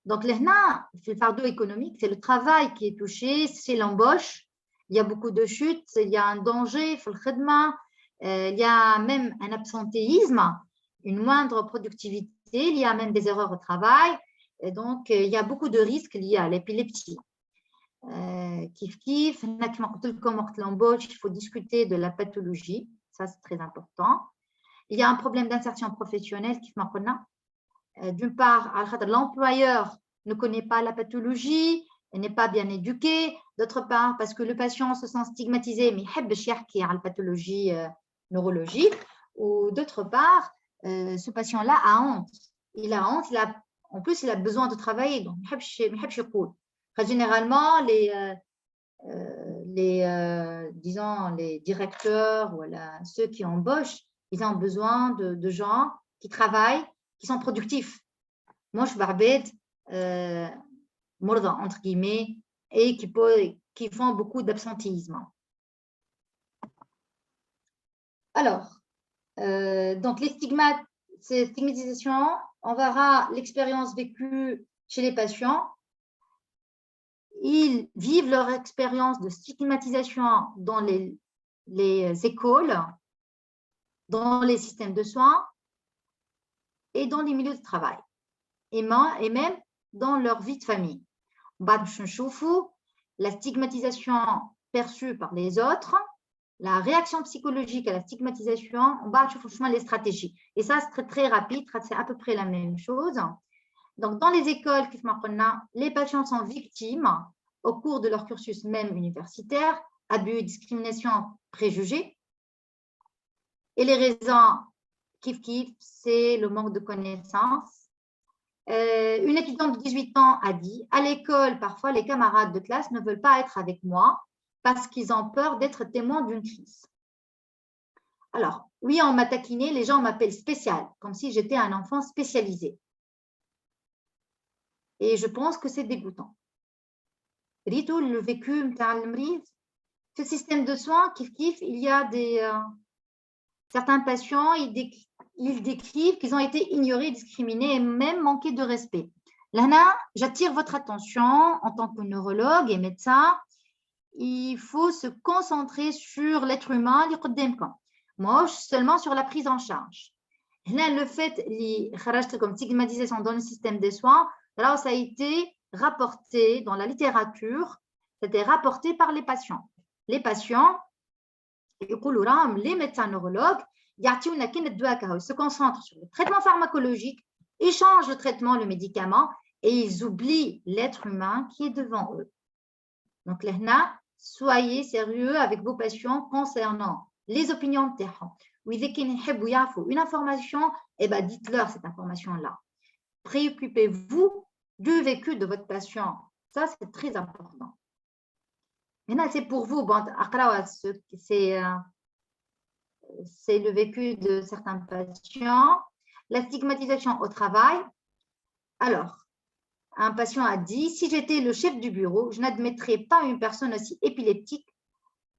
Donc, là, le fardeau économique, c'est le travail qui est touché, c'est l'embauche. Il y a beaucoup de chutes, il y a un danger, il y a même un absentéisme, une moindre productivité, il y a même des erreurs au travail. Et donc, il y a beaucoup de risques liés à l'épilepsie. Kif, comme l'embauche, il faut discuter de la pathologie, ça c'est très important. Il y a un problème d'insertion professionnelle, d'une part, l'employeur ne connaît pas la pathologie, n'est pas bien éduqué. D'autre part, parce que le patient se sent stigmatisé, mais il y a la pathologie neurologique. Ou d'autre part, ce patient-là a honte. Il a honte, en plus, il a besoin de travailler. Donc, généralement, disons, les directeurs, voilà, ceux qui embauchent, ils ont besoin de gens qui travaillent, qui sont productifs. Moi, je barbède, entre guillemets, et qui font beaucoup d'absentéisme. Alors, donc les stigmatisations, on verra l'expérience vécue chez les patients. Ils vivent leur expérience de stigmatisation dans les écoles, dans les systèmes de soins et dans les milieux de travail, et même dans leur vie de famille. La stigmatisation perçue par les autres, la réaction psychologique à la stigmatisation, on va voir les stratégies. Et ça, c'est très, très rapide, c'est à peu près la même chose. Donc, dans les écoles, les patients sont victimes au cours de leur cursus même universitaire, abus, discrimination, préjugés. Et les raisons, c'est le manque de connaissances. Une étudiante de 18 ans a dit, à l'école, parfois, les camarades de classe ne veulent pas être avec moi parce qu'ils ont peur d'être témoins d'une crise. Alors, oui, on m'a taquiné, les gens m'appellent spécial, comme si j'étais un enfant spécialisé. Et je pense que c'est dégoûtant. Rito, le vécu, ce système de soins, il y a certains patients, ils décrivent qu'ils ont été ignorés, discriminés et même manqués de respect. Là, j'attire votre attention en tant que neurologue et médecin. Il faut se concentrer sur l'être humain, moi, seulement sur la prise en charge. Là, le fait comme stigmatisation dans le système des soins, alors ça a été rapporté dans la littérature, c'était rapporté par les patients. Les patients, les médecins neurologues, ils se concentrent sur le traitement pharmacologique, ils changent le traitement, le médicament, et ils oublient l'être humain qui est devant eux. Donc, là, soyez sérieux avec vos patients concernant les opinions de terrain. Une information, dites-leur cette information-là. Préoccupez-vous du vécu de votre patient. Ça, c'est très important. Maintenant, c'est pour vous, c'est le vécu de certains patients. La stigmatisation au travail. Alors, un patient a dit, si j'étais le chef du bureau, je n'admettrais pas une personne aussi épileptique,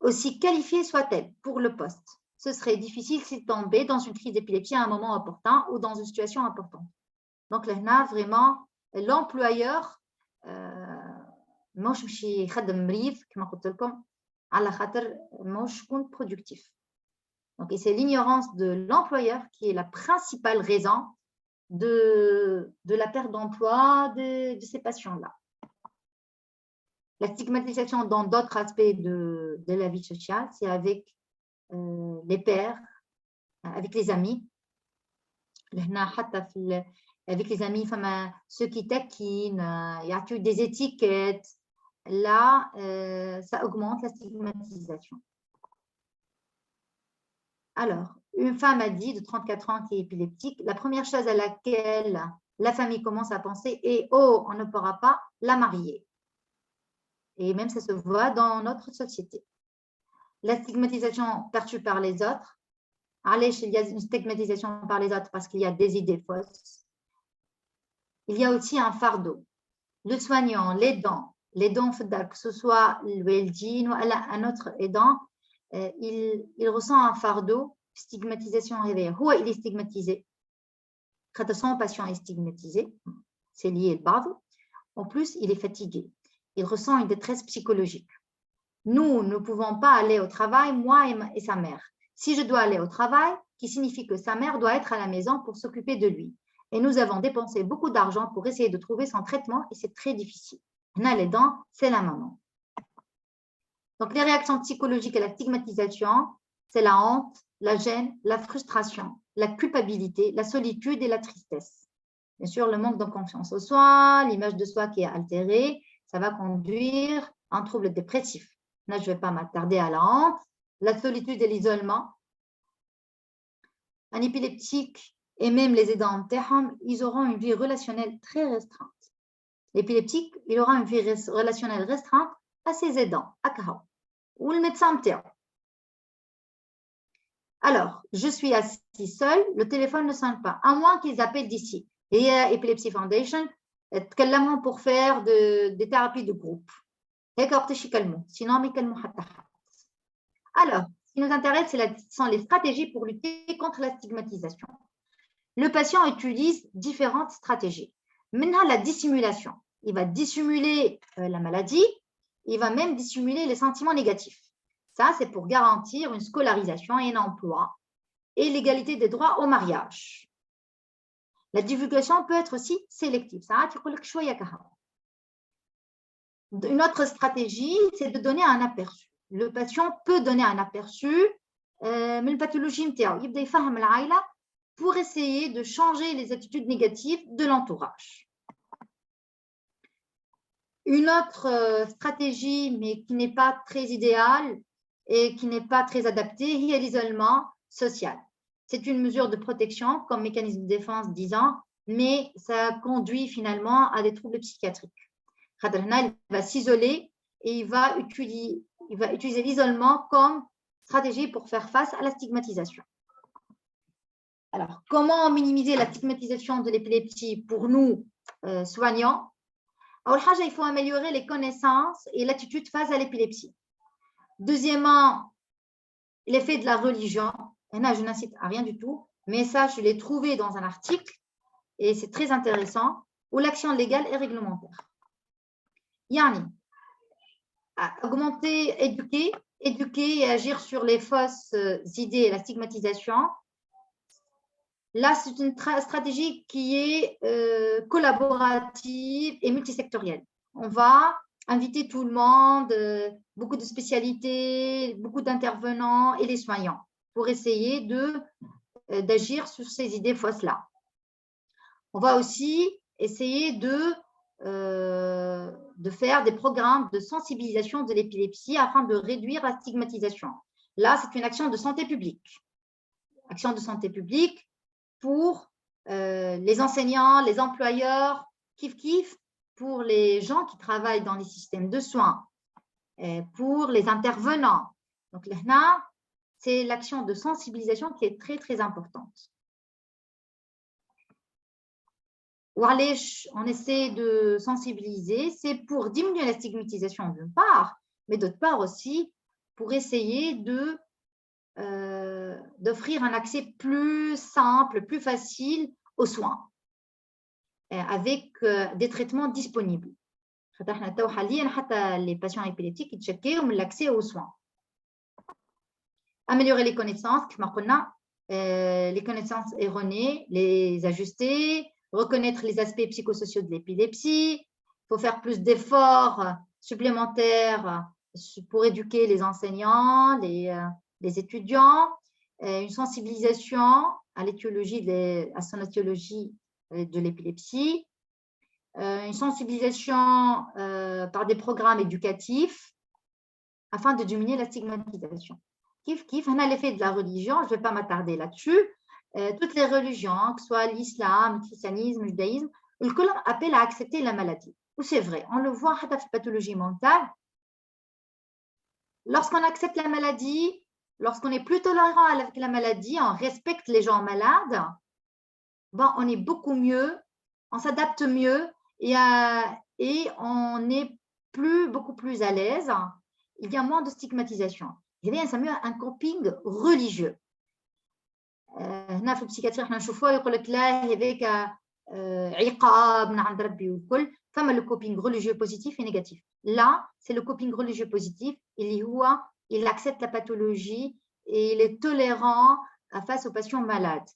aussi qualifiée soit-elle pour le poste. Ce serait difficile s'il tombait dans une crise d'épilepsie à un moment opportun ou dans une situation importante. Donc, là, vraiment, l'employeur, مش باش يخدم مريض كما قلت لكم على خاطر مش يكون productif. Donc, et c'est l'ignorance de l'employeur qui est la principale raison de la perte d'emploi de ces patients-là. La stigmatisation dans d'autres aspects de la vie sociale, c'est avec les pairs, avec les amis. Avec les amis, ceux qui taquinent, il y a des étiquettes. Là, ça augmente la stigmatisation. Alors, une femme a dit de 34 ans qui est épileptique, la première chose à laquelle la famille commence à penser est « Oh, on ne pourra pas la marier ». Et même ça se voit dans notre société. La stigmatisation perçue par les autres. Allez, il y a une stigmatisation par les autres parce qu'il y a des idées fausses. Il y a aussi un fardeau. Le soignant, l'aidant, l'aidant, que ce soit le Weldin ou un autre aidant, il ressent un fardeau, stigmatisation réveillée. Il est stigmatisé. Quand son patient est stigmatisé, c'est lié au bas. En plus, il est fatigué. Il ressent une détresse psychologique. Nous ne pouvons pas aller au travail, moi et sa mère. Si je dois aller au travail, qui signifie que sa mère doit être à la maison pour s'occuper de lui. Et nous avons dépensé beaucoup d'argent pour essayer de trouver son traitement et c'est très difficile. Les dents, c'est la maman. Donc, les réactions psychologiques à la stigmatisation, c'est la honte, la gêne, la frustration, la culpabilité, la solitude et la tristesse. Bien sûr, le manque de confiance en soi, l'image de soi qui est altérée, ça va conduire à un trouble dépressif. Là, je ne vais pas m'attarder à la honte, la solitude et l'isolement. Un épileptique et même les aidants, ils auront une vie relationnelle très restreinte. L'épileptique, il aura une vie relationnelle restreinte à ses aidants, à Kao, ou le médecin. Alors, je suis assis seul, le téléphone ne sonne pas, à moins qu'ils appellent d'ici. Et Epilepsy Foundation, pour faire des thérapies de groupe. Sinon, alors, ce qui nous intéresse, ce sont les stratégies pour lutter contre la stigmatisation. Le patient utilise différentes stratégies. Maintenant, la dissimulation. Il va dissimuler la maladie, il va même dissimuler les sentiments négatifs. Ça, c'est pour garantir une scolarisation et un emploi et l'égalité des droits au mariage. La divulgation peut être aussi sélective. Une autre stratégie, c'est de donner un aperçu. Le patient peut donner un aperçu de la pathologie pour essayer de changer les attitudes négatives de l'entourage. Une autre stratégie, mais qui n'est pas très idéale et qui n'est pas très adaptée, est l'isolement social. C'est une mesure de protection comme mécanisme de défense, disant, mais ça conduit finalement à des troubles psychiatriques. Il va s'isoler et il va utiliser l'isolement comme stratégie pour faire face à la stigmatisation. Alors, comment minimiser la stigmatisation de l'épilepsie pour nous, soignants? Il faut améliorer les connaissances et l'attitude face à l'épilepsie. Deuxièmement, l'effet de la religion. Et là, je n'incite à rien du tout, mais ça, je l'ai trouvé dans un article et c'est très intéressant, où l'action légale et réglementaire. Yani, augmenter, éduquer et agir sur les fausses idées et la stigmatisation. Là, c'est une stratégie qui est collaborative et multisectorielle. On va inviter tout le monde, beaucoup de spécialités, beaucoup d'intervenants et les soignants pour essayer d'agir sur ces idées fausses-là. On va aussi essayer de faire des programmes de sensibilisation de l'épilepsie afin de réduire la stigmatisation. Là, c'est une action de santé publique. Action de santé publique pour les enseignants, les employeurs, kiff, pour les gens qui travaillent dans les systèmes de soins, pour les intervenants. Donc, là, c'est l'action de sensibilisation qui est très, très importante. On essaie de sensibiliser, c'est pour diminuer la stigmatisation d'une part, mais d'autre part aussi pour essayer d'offrir un accès plus simple, plus facile aux soins, avec des traitements disponibles. Les patients épileptiques ont l'accès aux soins. Améliorer les connaissances, les connaissances erronées, les ajuster, reconnaître les aspects psychosociaux de l'épilepsie. Il faut faire plus d'efforts supplémentaires pour éduquer les enseignants, les étudiants, une sensibilisation à l'étiologie, à son étiologie de l'épilepsie, une sensibilisation par des programmes éducatifs afin de diminuer la stigmatisation. On a l'effet de la religion, je ne vais pas m'attarder là-dessus. Toutes les religions, que ce soit l'islam, le christianisme, le judaïsme, le Coran appelle à accepter la maladie. Ou c'est vrai, on le voit dans la pathologie mentale. Lorsqu'on accepte la maladie, lorsqu'on est plus tolérant avec la maladie, on respecte les gens malades, on est beaucoup mieux, on s'adapte mieux et on est beaucoup plus à l'aise, il y a moins de stigmatisation. Il y a un coping religieux. هنا في البسيكاتري احنا نشوفوه يقول لك لا هذاك عقاب من عند ربي والكل. فما le coping religieux positif et négatif. Là, c'est le coping religieux positif. Il accepte la pathologie et il est tolérant face aux patients malades.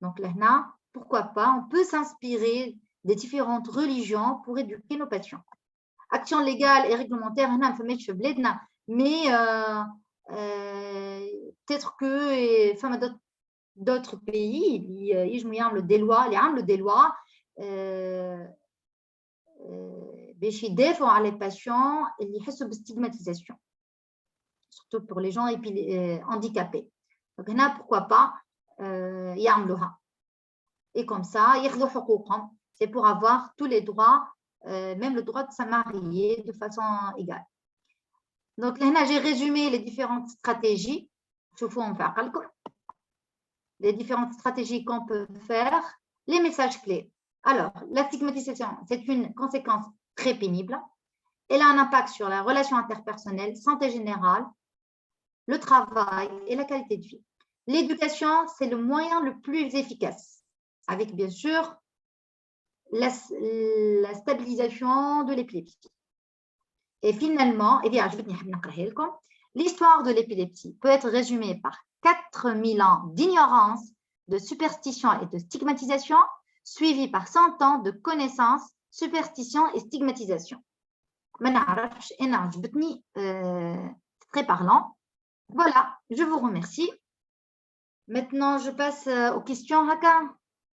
Donc là, pourquoi pas, on peut s'inspirer des différentes religions pour éduquer nos patients. Action légale et réglementaire, mais peut-être que d'autres pays, ils ont des lois باش يدافعوا على les patients اللي يحسوا بالstigmatisation, surtout pour les gens handicapés. Donc هنا pourquoi pas يعملوها. Et comme ça, ياخذوا حقوقهم. C'est pour avoir tous les droits, même le droit de se marier de façon égale. Donc là, j'ai résumé les différentes stratégies. Les différentes stratégies qu'on peut faire, les messages clés. Alors, la stigmatisation, c'est une conséquence très pénible. Elle a un impact sur la relation interpersonnelle, santé générale, le travail et la qualité de vie. L'éducation, c'est le moyen le plus efficace, avec bien sûr la stabilisation de l'épilepsie. Et finalement, l'histoire de l'épilepsie peut être résumée par 4000 ans d'ignorance, de superstition et de stigmatisation, suivis par 100 ans de connaissances, superstition et stigmatisation. Très parlant. Voilà, je vous remercie. Maintenant, je passe aux questions, Haka.